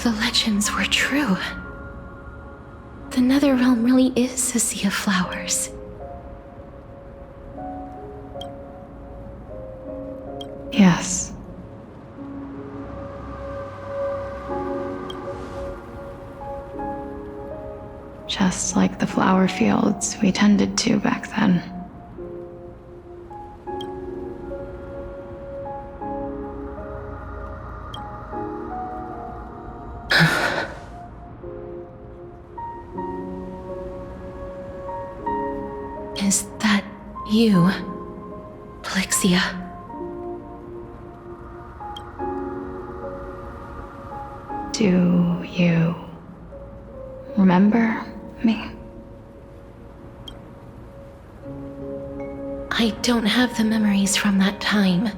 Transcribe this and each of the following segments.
the legends were true. The Netherrealm really is a sea of flowers. Yes. Just like the flower fields we tended to back then. Is that you, Polyxia? Do you remember me? I don't have the memories from that time,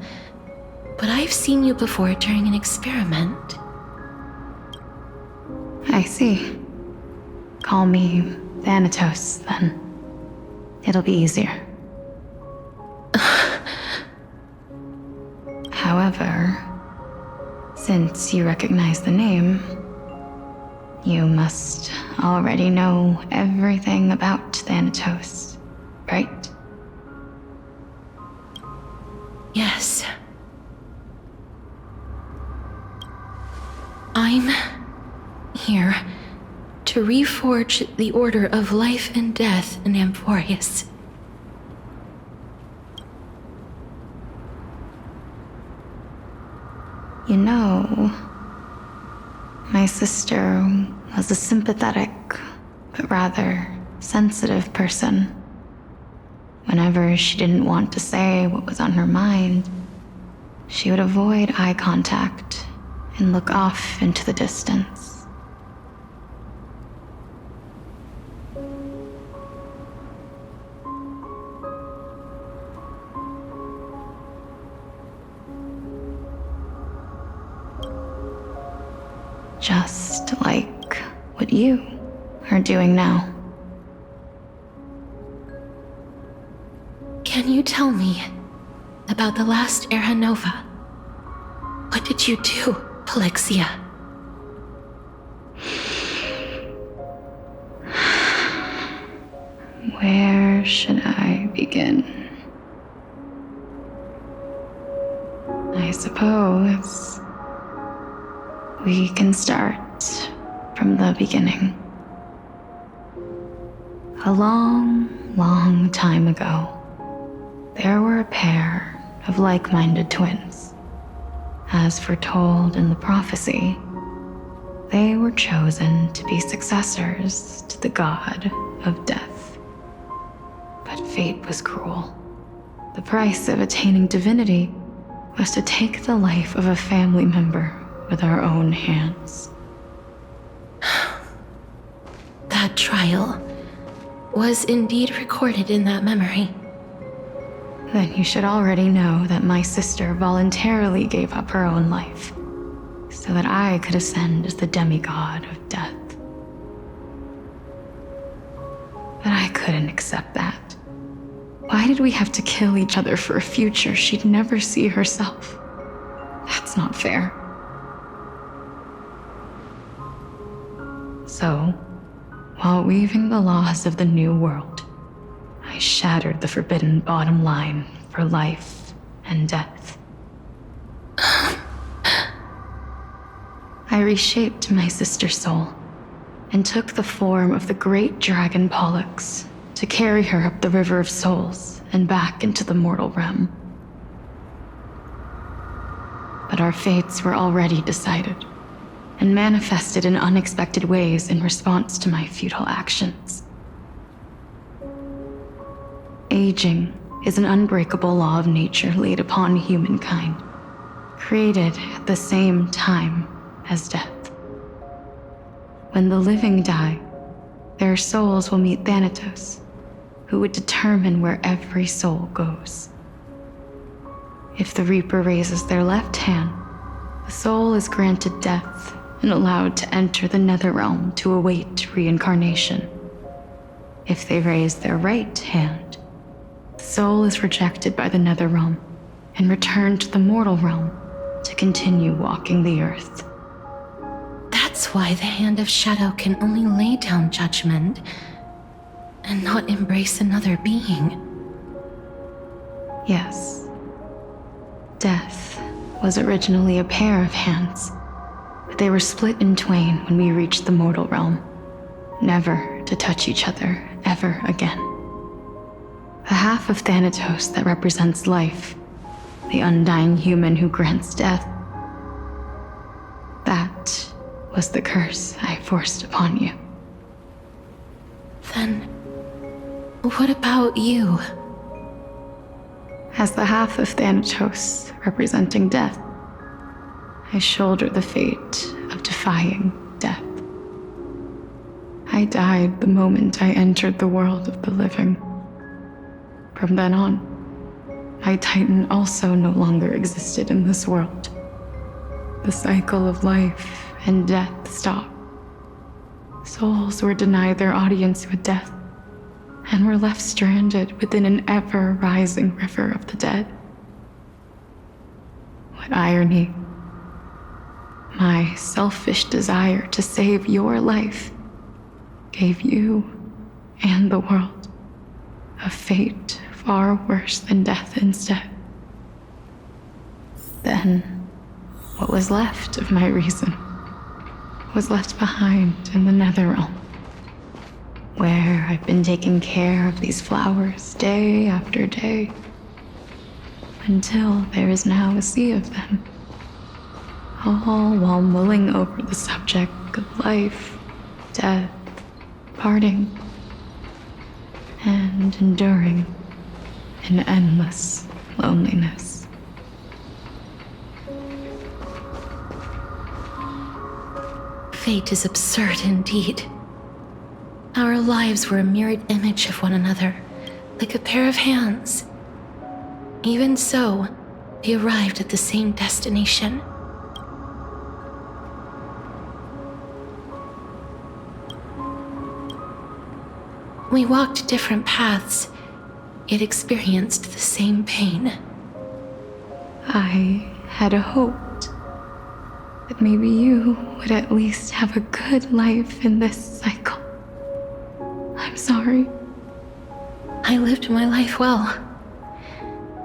but I've seen you before during an experiment. I see. Call me Thanatos, then. It'll be easier. However, since you recognize the name, you must already know everything about Thanatos, right? Yes. I'm here to reforge the order of life and death in Amphorius. You know, my sister was a sympathetic, but rather sensitive person. Whenever she didn't want to say what was on her mind, she would avoid eye contact and look off into the distance. Just like what you are doing now. Can you tell me about the last Era Nova? What did you do, Polyxia? Where should I begin? I suppose we can start from the beginning. A long, long time ago, there were a pair of like-minded twins. As foretold in the prophecy, they were chosen to be successors to the god of death. But fate was cruel. The price of attaining divinity was to take the life of a family member with our own hands. That trial was indeed recorded in that memory. Then you should already know that my sister voluntarily gave up her own life so that I could ascend as the demigod of death. But I couldn't accept that. Why did we have to kill each other for a future she'd never see herself? That's not fair. So, while weaving the laws of the new world, I shattered the forbidden bottom line for life and death. I reshaped my sister's soul and took the form of the great dragon Pollux to carry her up the River of Souls and back into the mortal realm. But our fates were already decided and manifested in unexpected ways in response to my futile actions. Aging is an unbreakable law of nature laid upon humankind, created at the same time as death. When the living die, their souls will meet Thanatos, who would determine where every soul goes. If the Reaper raises their left hand, the soul is granted death and allowed to enter the Netherrealm to await reincarnation. If they raise their right hand, the soul is rejected by the Netherrealm and returned to the mortal realm to continue walking the earth. That's why the Hand of Shadow can only lay down judgment and not embrace another being. Yes. Death was originally a pair of hands, but they were split in twain when we reached the mortal realm, never to touch each other ever again. The half of Thanatos that represents life, the undying human who grants death, that was the curse I forced upon you. Then, what about you? As the half of Thanatos representing death, I shoulder the fate of defying death. I died the moment I entered the world of the living. From then on, my Titan also no longer existed in this world. The cycle of life and death stopped. Souls were denied their audience with death and were left stranded within an ever-rising river of the dead. What irony. My selfish desire to save your life gave you and the world a fate far worse than death instead. Then, what was left of my reason was left behind in the Netherrealm, where I've been taking care of these flowers day after day, until there is now a sea of them, all while mulling over the subject of life, death, parting, and enduring an endless loneliness. Fate is absurd indeed. Our lives were a mirrored image of one another, like a pair of hands. Even so, they arrived at the same destination. We walked different paths, yet experienced the same pain. I had hoped that maybe you would at least have a good life in this cycle. I'm sorry. I lived my life well.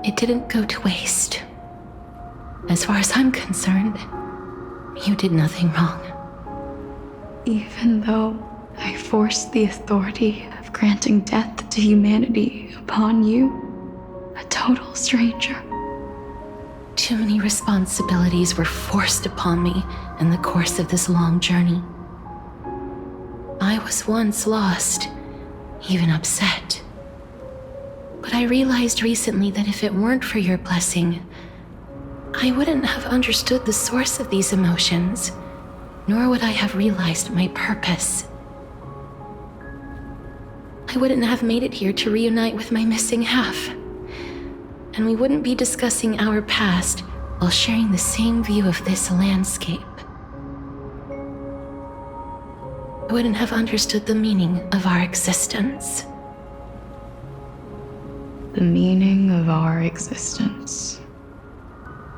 It didn't go to waste. As far as I'm concerned, you did nothing wrong. Even though I forced the authority of granting death to humanity upon you, a total stranger. Too many responsibilities were forced upon me in the course of this long journey. I was once lost, even upset. But I realized recently that if it weren't for your blessing, I wouldn't have understood the source of these emotions, nor would I have realized my purpose. I wouldn't have made it here to reunite with my missing half. And we wouldn't be discussing our past while sharing the same view of this landscape. I wouldn't have understood the meaning of our existence. The meaning of our existence.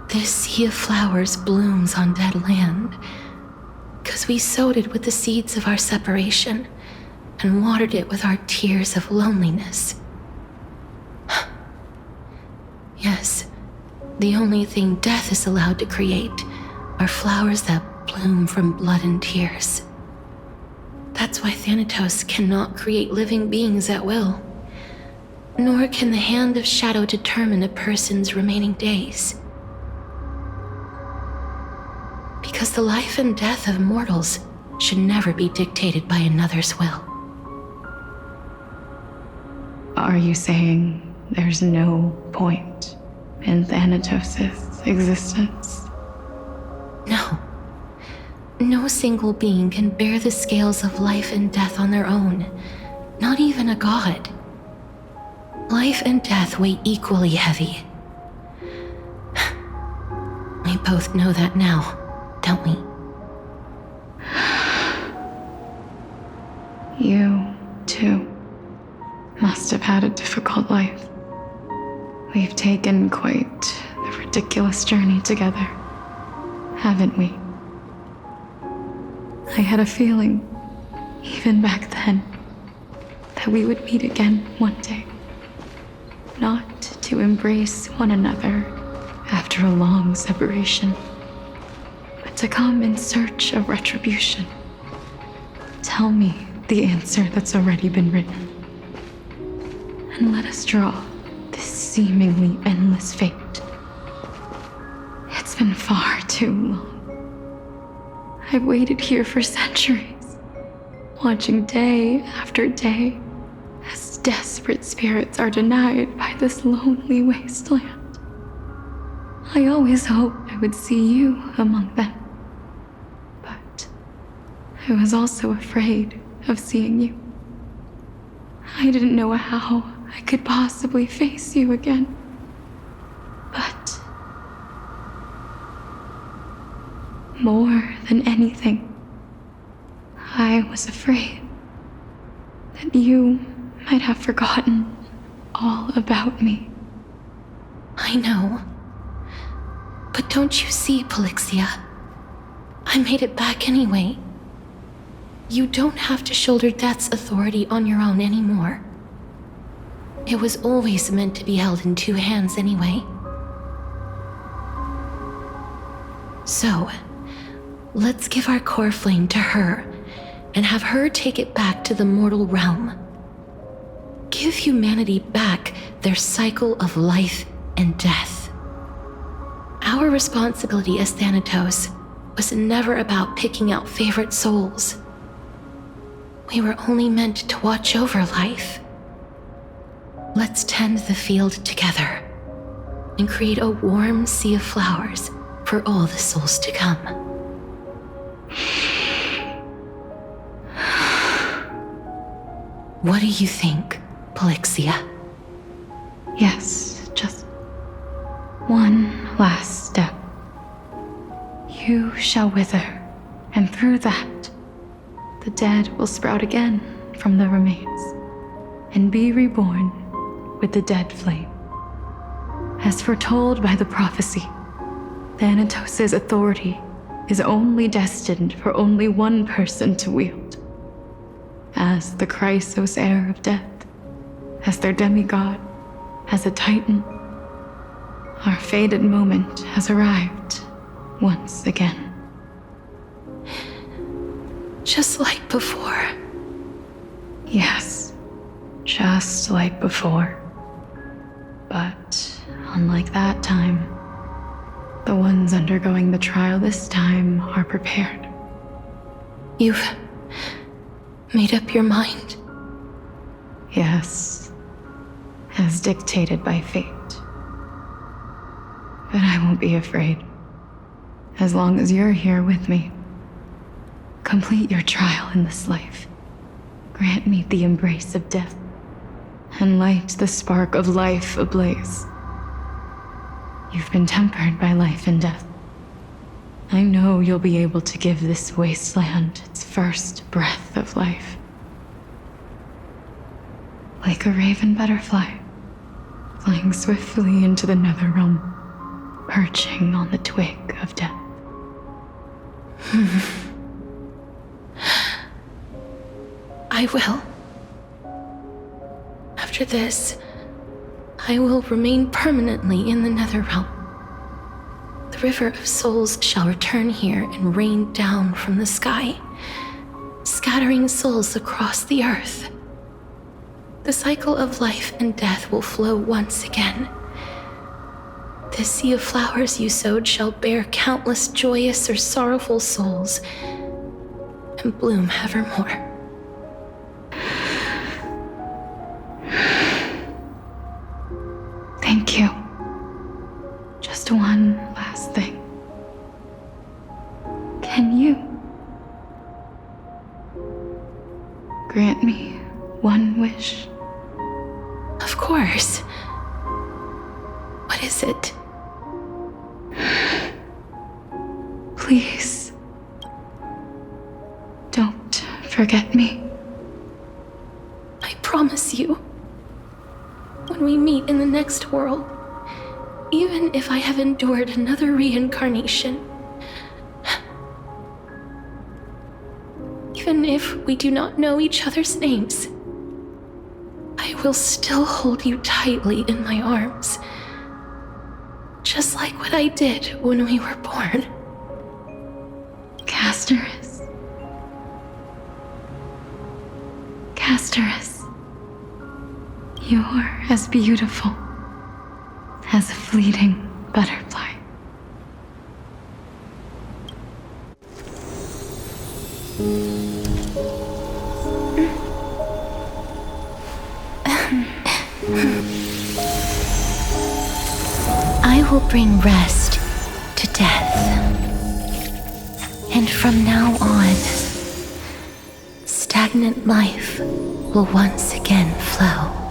This sea of flowers blooms on dead land, because we sowed it with the seeds of our separation and watered it with our tears of loneliness. Yes, the only thing death is allowed to create are flowers that bloom from blood and tears. That's why Thanatos cannot create living beings at will, nor can the Hand of Shadow determine a person's remaining days. Because the life and death of mortals should never be dictated by another's will. Are you saying there's no point in Thanatos' existence? No. No single being can bear the scales of life and death on their own, not even a god. Life and death weigh equally heavy. We both know that now, don't we? You, too, must have had a difficult life. We've taken quite the ridiculous journey together, haven't we? I had a feeling, even back then, that we would meet again one day. Not to embrace one another after a long separation, but to come in search of retribution. Tell me the answer that's already been written, and let us draw this seemingly endless fate. It's been far too long. I've waited here for centuries, watching day after day as desperate spirits are denied by this lonely wasteland. I always hoped I would see you among them, but I was also afraid of seeing you. I didn't know how I could possibly face you again, but more than anything, I was afraid that you might have forgotten all about me. I know. But don't you see, Polyxia? I made it back anyway. You don't have to shoulder death's authority on your own anymore. It was always meant to be held in two hands anyway. So, let's give our core flame to her and have her take it back to the mortal realm. Give humanity back their cycle of life and death. Our responsibility as Thanatos was never about picking out favorite souls. We were only meant to watch over life. Let's tend the field together and create a warm sea of flowers for all the souls to come. What do you think, Polyxia? Yes, just one last step. You shall wither, and through that, the dead will sprout again from the remains, and be reborn with the dead flame. As foretold by the prophecy, Thanatos' authority is only destined for only one person to wield. As the Chrysos heir of death, as their demigod, as a titan, our fated moment has arrived once again. Just like before. Yes, just like before. But unlike that time, the ones undergoing the trial this time are prepared. You've made up your mind? Yes, as dictated by fate. But I won't be afraid. As long as you're here with me. Complete your trial in this life. Grant me the embrace of death, and light the spark of life ablaze. You've been tempered by life and death. I know you'll be able to give this wasteland its first breath of life. Like a raven butterfly, flying swiftly into the nether realm, perching on the twig of death. I will. After this, I will remain permanently in the Netherrealm. The River of Souls shall return here and rain down from the sky, scattering souls across the earth. The cycle of life and death will flow once again. This sea of flowers you sowed shall bear countless joyous or sorrowful souls and bloom evermore. Thank you. Just one last thing. Can you grant me one wish? Of course. What is it? Please, don't forget me. I promise you. When we meet in the next world, even if I have endured another reincarnation, Even if we do not know each other's names, I will still hold you tightly in my arms. Just like what I did when we were born. Castorice. Castorice. You're as beautiful as a fleeting butterfly. I will bring rest to death. And from now on, stagnant life will once again flow.